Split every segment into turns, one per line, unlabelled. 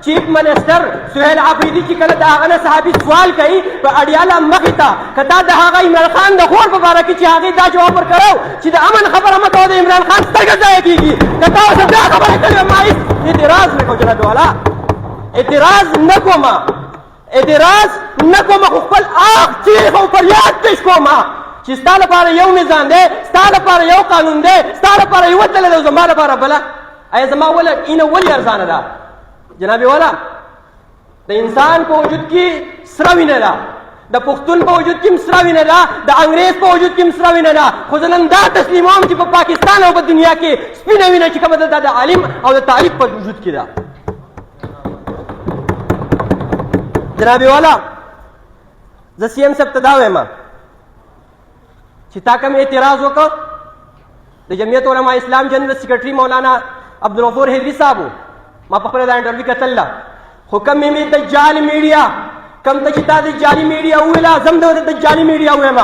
چیف منسٹر سہیل آفریدی چې کله د هغه نه صحابي سوال کوي په اډیاله مخې ته کدا د هغه عمران خان د خور په باره کې چې هغې دا جواب ورکړو چې د امن خبره مه کوه د عمران خان سترګه ضایع کېږي که تا ورته دا خبره کړې ما هېڅ اعتراض نه کوم جناب والا اعتراض نه کوم خو خپل آخ چیخ او فریاد پیش کوم چې ستا لپاره یو نظام دی ستا لپاره یو قانون دی ستا لپاره یوه ډله ده او زما لپاره بله آیا زما اینه ولې ارزانه ده جناب والا د انسان په وجود کې سره وینه ده د پښتون په وجود کې سره وینه ده د انګریز په وجود کې سره وینه ده خو زه نن دا تسلیموم چې په پاکستان او په دنیا کې سپینه وینه چې کومه ده د عالم او د تعریف په وجود کې ده جناب والا زه سی ایم صاحب ته دا وایم چې تا کوم اعتراض وکړ د جمعیت علماء اسلام جنرل سیکرټري مولانا عبدالغفور حیدري صاحب ما په خپله دا انټرویو کتله خو کوم مې دجال میډیا کوم ته چې تا د جعلي میډیا وویله زه هم د جعلي میډیا ووایم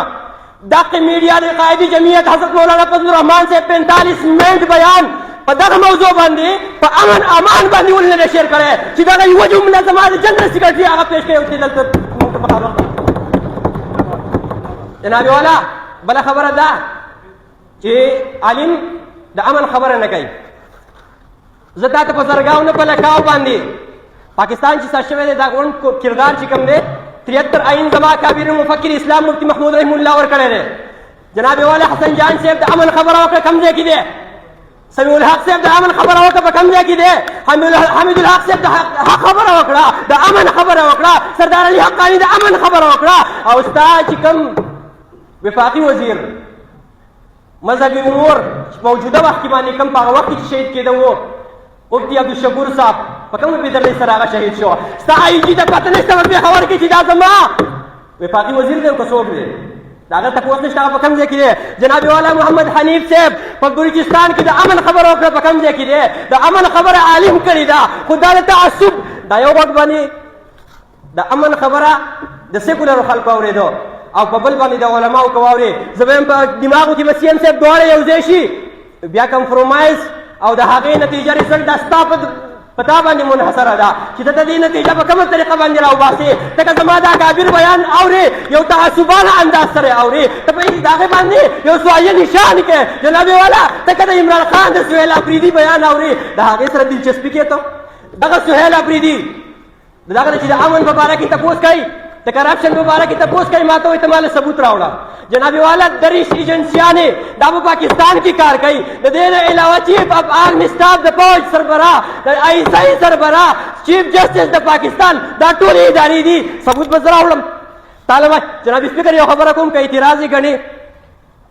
دغه میډیا د قائدي جمعیت حضرت مولانا فضل الرحمان صاحب 45 منټ بیان په دغه موضوع باندې په امان باندې ولې نه شیر کړی چې دغه یوه جمله زما د جنرل سیکرټري هغه پیش کوي چې دلته مخالفت جناب والا بله خبره ده چې عالم د امن خبره نه کوي زه تا ته په زرګاو نه په لکاو باندې پاکستان چې ساز شوی دی دا غونډ کردار چې کوم دی 73 آئین زما کابر مفکر اسلام مفتی محمود رحیم الله ورکړی دی جناب والا حسن جان صاحب د امن خبره وکړه کوم ځای کې دی سمیع الحق صاحب د امن خبره وکړه په کوم ځای کې دی حمید الحق صاحب د حق خبره وکړه د امن خبره وکړه سردار علي حقاني د امن خبره وکړه او ستا چې کوم وفاقي وزیر مذهبي امور موجوده وخت کې باندې کوم په هغه وخت کې چې شهید کېده و مفتی عبدالشکور صاحب په کومه بېدردۍ سره هغه شهید شو ستا آی جي ته پته نشته په پېښور کې چې دا زما وفاقي وزیر دی او که څوک دی د هغه تپوس نشته هغه په کوم ځای کې دی جناب والا محمد حنیف صاحب په بلوچستان کې د امن خبره وکړه په کوم ځای کې دی د امن خبره عالم کړې ده خو دا د تعصب دا یو غوږ باندې د امن خبره د سیکولرو خلکو اورېدو او په بل باندې د علماو که واورې زه به یم په دماغو کې به سی ایم صاحب دواړه یو ځای شي بیا کمپرومایز او د هغې نتیجه رزلټ دا ستا په تا باندې منحصره ده چې ته د دې نتیجه په کومه طریقه باندې راوباسې ته که زما دا کابر بیان اورې یو تعصبانه انداز سره اورې ته په د هغې باندې یو سوایه نشان کې جناب والا ته که د عمران خان د سهیل آفریدي بیان اورې د هغې سره دلچسپي کې ته دغه سهیل آفریدي د دغه چې د امن په باره کې تپوس کوي د کرپشن په باره کې تپوس کوي ما ته وایي ته ماله ثبوت راوړه جناب والا 30 ایجنسیانې دا په پاکستان کې کار کوي د دې نه علاوه چیف اف آرمی سټاف د فوج سربراہ د آی ایس آی سربراہ چیف جسټس د پاکستان دا ټولې ادارې دي ثبوت به زه راوړم طالبه جناب سپیکر یو خبره کوم که اعتراض یې ګڼې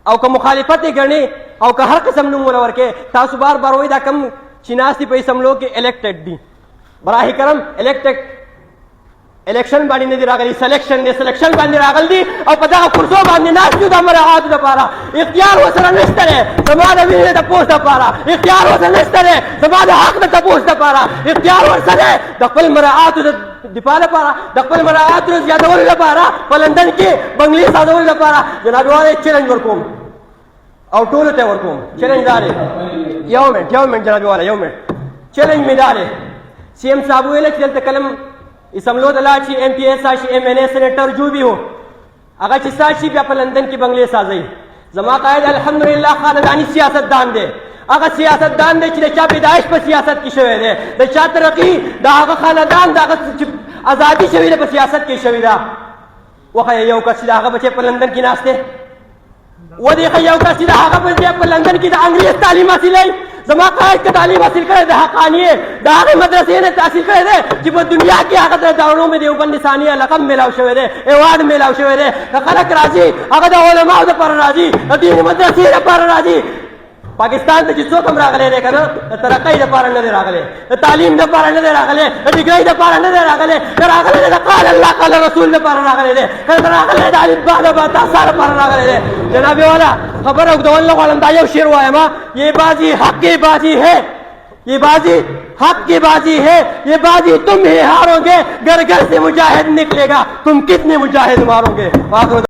او که مخالفت یې ګڼې او که هر قسم نوم ونه ورکې تاسو بار بار وایي دا کم چې ناست دي په اسمبلو کې الیکټډ دي براه کرم الیکټډ الیکشن باندې نه دي راغلي سلیکشن دی سلیکشن باندې راغلي دي او په دغه کرسو باندې ناست یو د مراعاتو دپاره اختیار ورسره نشته دی زما د وینې د تپوس دپاره اختیار ورسره نشته دی زما د حق د تپوس دپاره اختیار ورسره د خپل مراعاتو د دفاع لپاره د خپل مراعاتو د زیاتولو لپاره په لندن کې بنګلې سازولو لپاره جناب والا چیلنج ورکوم او ټولو ته ورکوم چیلنج دا دی یو منټ جناب والا یو منټ چیلنج مې دا دی سی ایم صاحب ویله چې دلته کلم اسمبلو د لا چې ایم پی ایس شي ایم این اے سینیټر جو بھی ہو هغه چې سا شي بیا په لندن کې بنګلې سازوي زما قائد الحمدلله خانداني سیاستدان دی هغه سیاستدان دی چې د چا پیدایش په سیاست کې شوی دی د چا ترقي د هغه خاندان د هغه چې ازادي شوې ده په سیاست کې شوې ده وښیه یو کس چې د هغه بچی په لندن کې ناست دی ودې یو کس چې د هغه بچی په لندن کې د انګریز تعلیم حاصلوي زما قائد که تعلیم حاصل کړی د حقانیې د هغې مدرسې نه تحصیل کړی دی چې په دنیا کې هغه ته د علوم دیوبند ثانیه لقب میلاو شوی دی ایوارډ میلاو شوی دی که خلک راځي هغه د علماو دپاره راځي د دیني مدرسې دپاره راځي پاکستان ته چې څوک هم راغلی دی که نه د ترقۍ دپاره نه دی راغلی د تعلیم دپاره نه دی راغلی د ډګرۍ دپاره نه دی راغلی که راغلی دی د قال الله قال رسول دپاره راغلی دی که راغلی دی د الفبا د باتاسا دپاره راغلی دی جناب والا خبره اوږدول نه غواړم دا یو شعر وایم یہ بازی حق کی بازی ہے یہ بازی حق کی بازی ہے یہ بازی تم ہی ہارو گے گھر گھر سے مجاہد نکلے گا تم کتنے مجاہد مارو گے